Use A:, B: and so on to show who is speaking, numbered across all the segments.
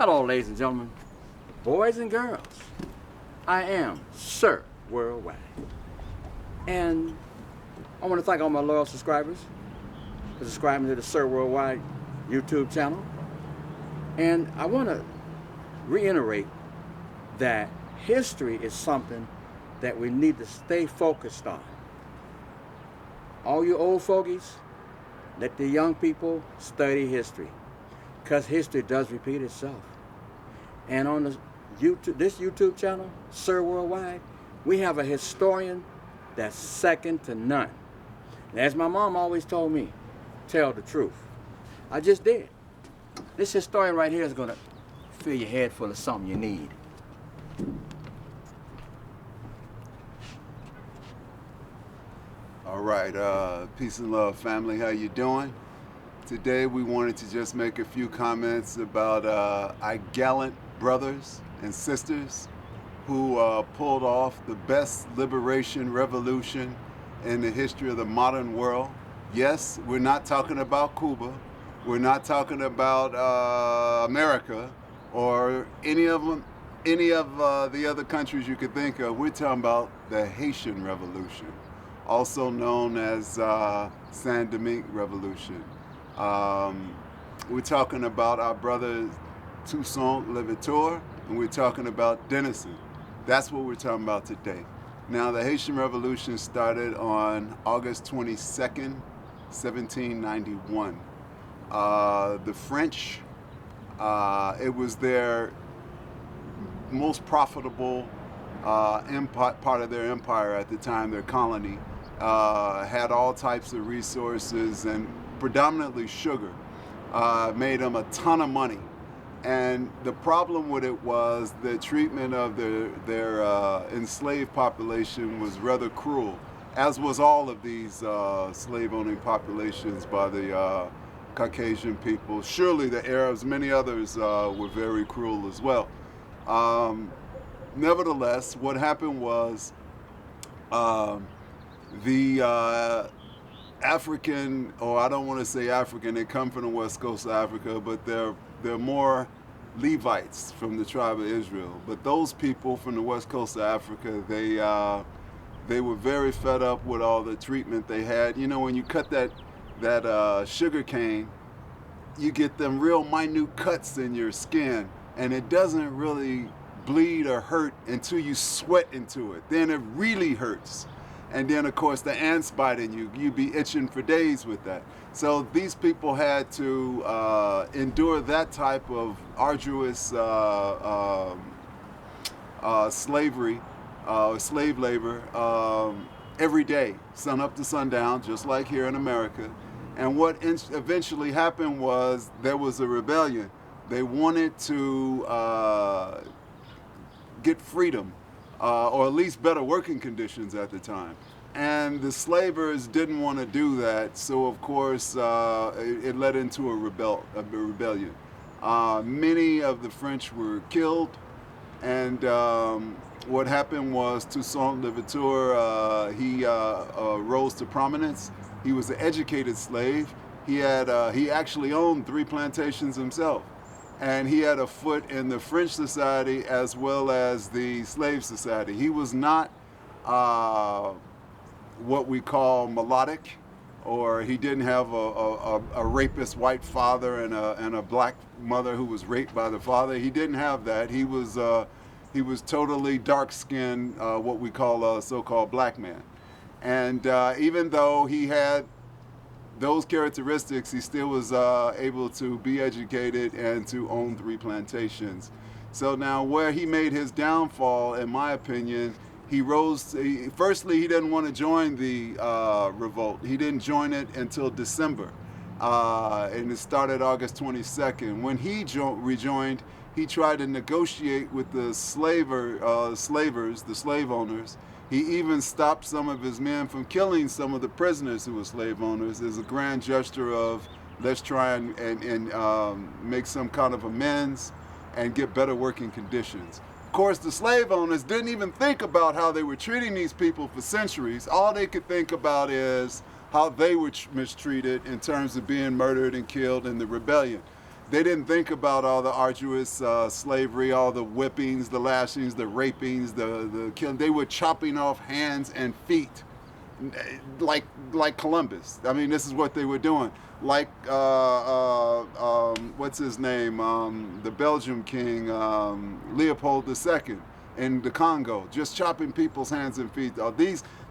A: Hello, ladies and gentlemen, boys and girls. I am Sir Worldwide. And I want to thank all my loyal subscribers for subscribing to the Sir Worldwide YouTube channel. And I want to reiterate that history is something that we need to stay focused on. All you old fogies, let the young people study history, because history does repeat itself. And on this YouTube channel, Sir Worldwide, we have a historian that's second to none. And as my mom always told me, tell the truth. I just did. This historian right here is going to fill your head full of something you need.
B: All right, peace and love, family. How you doing? Today we wanted to just make a few comments about our gallant brothers and sisters who pulled off the best liberation revolution in the history of the modern world. Yes, we're not talking about Cuba. We're not talking about America or any of the other countries you could think of. We're talking about the Haitian Revolution, also known as Saint-Domingue Revolution. We're talking about our brother Toussaint Louverture, and we're talking about Denison. That's what we're talking about today. Now, the Haitian Revolution started on August 22nd, 1791. The French, it was their most profitable part of their empire at the time, their colony. Had all types of resources and predominantly sugar. Made them a ton of money. And the problem with it was the treatment of their enslaved population was rather cruel, as was all of these slave-owning populations by the Caucasian people. Surely the Arabs, many others were very cruel as well. Nevertheless, what happened was the African, or I don't want to say African, they come from the west coast of Africa, but they're more Levites from the tribe of Israel. But those people from the west coast of Africa, they were very fed up with all the treatment they had. You know, when you cut that sugar cane, you get them real minute cuts in your skin, and it doesn't really bleed or hurt until you sweat into it. Then it really hurts. And then, of course, the ants biting you. You'd be itching for days with that. So these people had to endure that type of arduous slavery, slave labor, every day, sun up to sundown, just like here in America. And what eventually happened was there was a rebellion. They wanted to get freedom. Or at least better working conditions at the time. And the slavers didn't want to do that, so of course it led into a rebellion. Many of the French were killed, and what happened was Toussaint Louverture, he rose to prominence. He was an educated slave. He actually owned 3 plantations himself. And he had a foot in the French society as well as the slave society. He was not what we call melodic, or he didn't have a rapist white father and a black mother who was raped by the father. He didn't have that. He was totally dark-skinned, what we call a so-called black man. And even though he had those characteristics, he still was able to be educated and to own 3 plantations. So now where he made his downfall, in my opinion, he rose, firstly, he didn't want to join the revolt. He didn't join it until December, and it started August 22nd. When he rejoined, he tried to negotiate with the slavers, the slave owners. He even stopped some of his men from killing some of the prisoners who were slave owners as a grand gesture of, let's try and make some kind of amends and get better working conditions. Of course, the slave owners didn't even think about how they were treating these people for centuries. All they could think about is how they were mistreated in terms of being murdered and killed in the rebellion. They didn't think about all the arduous slavery, all the whippings, the lashings, the rapings, the killing. They were chopping off hands and feet, like Columbus. I mean, this is what they were doing. Like what's his name? The Belgian king, Leopold II, in the Congo, just chopping people's hands and feet.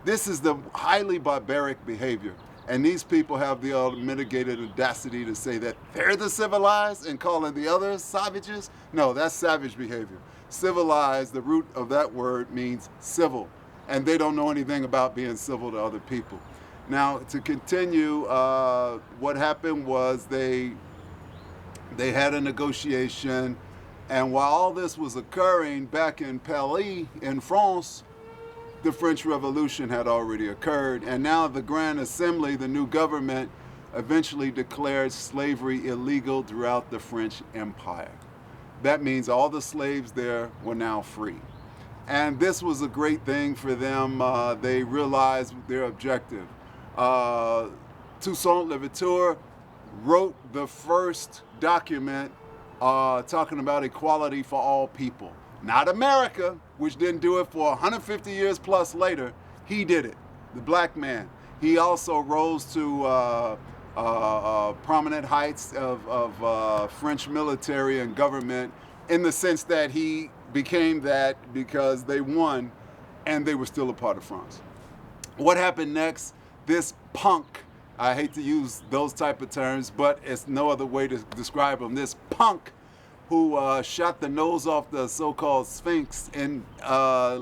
B: This is the highly barbaric behavior. And these people have the unmitigated audacity to say that they're the civilized and calling the others savages. No, that's savage behavior. Civilized, the root of that word means civil. And they don't know anything about being civil to other people. Now, to continue, what happened was they had a negotiation. And while all this was occurring back in Paris, in France, the French Revolution had already occurred, and now the Grand Assembly, the new government, eventually declared slavery illegal throughout the French Empire. That means all the slaves there were now free. And this was a great thing for them. They realized their objective. Toussaint Louverture wrote the first document talking about equality for all people. Not America, which didn't do it for 150 years plus later. He did it, the black man. He also rose to prominent heights of French military and government, in the sense that he became that because they won and they were still a part of France. What happened next? This punk, I hate to use those type of terms, but it's no other way to describe him. This punk who shot the nose off the so-called Sphinx in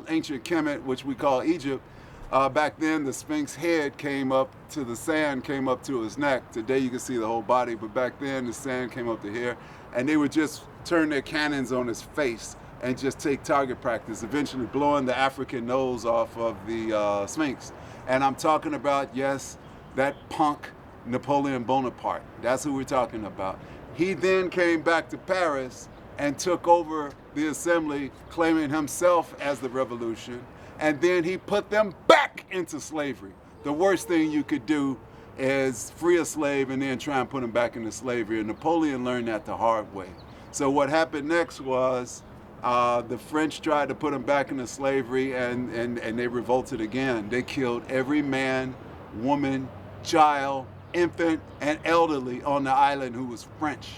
B: ancient Kemet, which we call Egypt. Back then, the Sphinx head came up to the sand, came up to his neck. Today, you can see the whole body, but back then, the sand came up to here. And they would just turn their cannons on his face and just take target practice, eventually blowing the African nose off of the Sphinx. And I'm talking about, yes, that punk Napoleon Bonaparte. That's who we're talking about. He then came back to Paris and took over the assembly, claiming himself as the revolution. And then he put them back into slavery. The worst thing you could do is free a slave and then try and put him back into slavery. And Napoleon learned that the hard way. So what happened next was the French tried to put him back into slavery, and they revolted again. They killed every man, woman, child, infant, and elderly on the island who was French.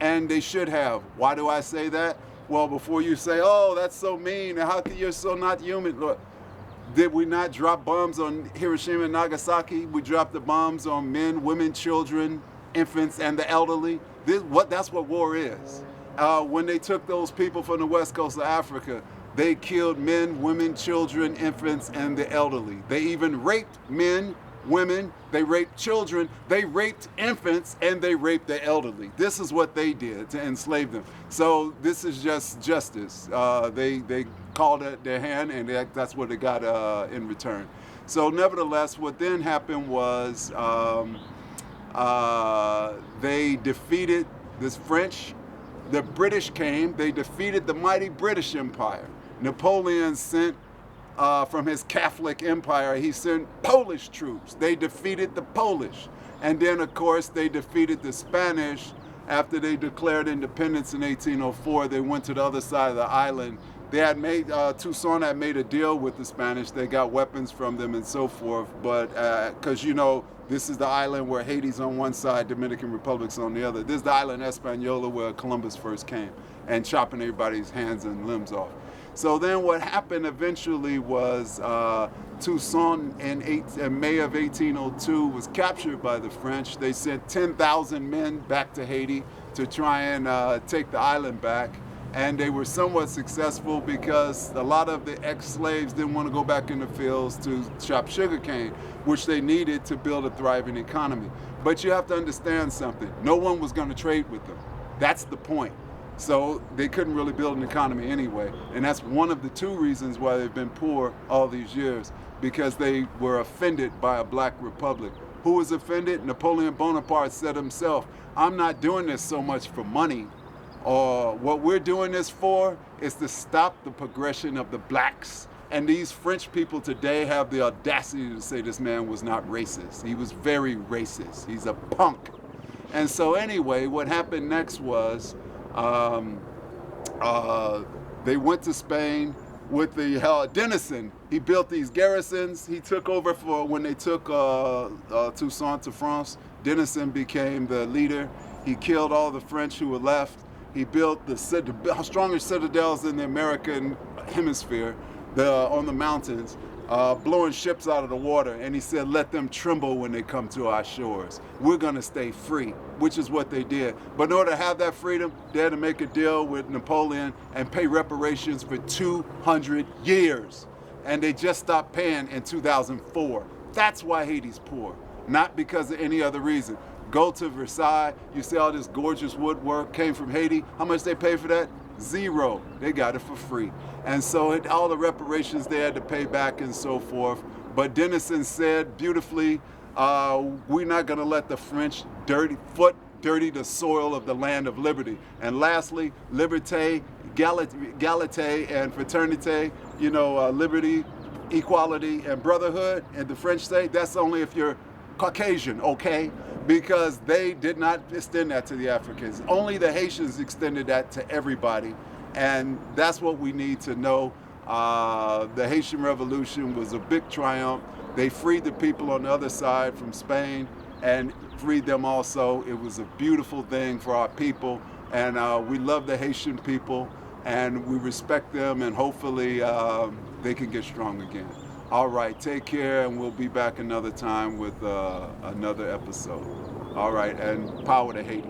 B: And they should have. Why do I say that? Well, before you say, oh, that's so mean, how can you're so not human? Look, did we not drop bombs on Hiroshima and Nagasaki? We dropped the bombs on men, women, children, infants, and the elderly. That's what war is. When they took those people from the west coast of Africa, they killed men, women, children, infants, and the elderly. They even raped men, women, they raped children, they raped infants, and they raped the elderly. This is what they did to enslave them. So this is just justice. They called it their hand, and that's what they got in return. So nevertheless, what then happened was they defeated this French. The British came, they defeated the mighty British Empire. Napoleon sent from his Catholic empire, he sent Polish troops. They defeated the Polish. And then, of course, they defeated the Spanish after they declared independence in 1804. They went to the other side of the island. They had made, Toussaint had made a deal with the Spanish. They got weapons from them and so forth. But, because, you know, this is the island where Haiti's on one side, Dominican Republic's on the other. This is the island Hispaniola where Columbus first came and chopping everybody's hands and limbs off. So then what happened eventually was Toussaint in May of 1802 was captured by the French. They sent 10,000 men back to Haiti to try and take the island back. And they were somewhat successful because a lot of the ex-slaves didn't want to go back in the fields to chop sugarcane, which they needed to build a thriving economy. But you have to understand something. No one was going to trade with them. That's the point. So they couldn't really build an economy anyway. And that's one of the two reasons why they've been poor all these years, because they were offended by a black republic. Who was offended? Napoleon Bonaparte said himself, I'm not doing this so much for money. What we're doing this for is to stop the progression of the blacks. And these French people today have the audacity to say this man was not racist. He was very racist. He's a punk. And so anyway, what happened next was they went to Spain with the Denison. He built these garrisons. He took over for when they took Toussaint to France. Denison became the leader. He killed all the French who were left. He built the strongest citadels in the American hemisphere, on the mountains, blowing ships out of the water. And he said, let them tremble when they come to our shores. We're gonna stay free, which is what they did. But in order to have that freedom, they had to make a deal with Napoleon and pay reparations for 200 years. And they just stopped paying in 2004. That's why Haiti's poor, not because of any other reason. Go to Versailles, you see all this gorgeous woodwork came from Haiti. How much they pay for that? Zero. They got it for free. And so all the reparations they had to pay back and so forth. But Denison said beautifully, we're not gonna let the French dirty the soil of the land of liberty. And lastly, liberté, égalité, and fraternité, liberty, equality, and brotherhood. And the French say that's only if you're Caucasian, okay? Because they did not extend that to the Africans. Only the Haitians extended that to everybody. And that's what we need to know. The Haitian Revolution was a big triumph. They freed the people on the other side from Spain and freed them also. It was a beautiful thing for our people. And we love the Haitian people and we respect them, and hopefully they can get strong again. All right, take care, and we'll be back another time with another episode. All right, and power to Haiti.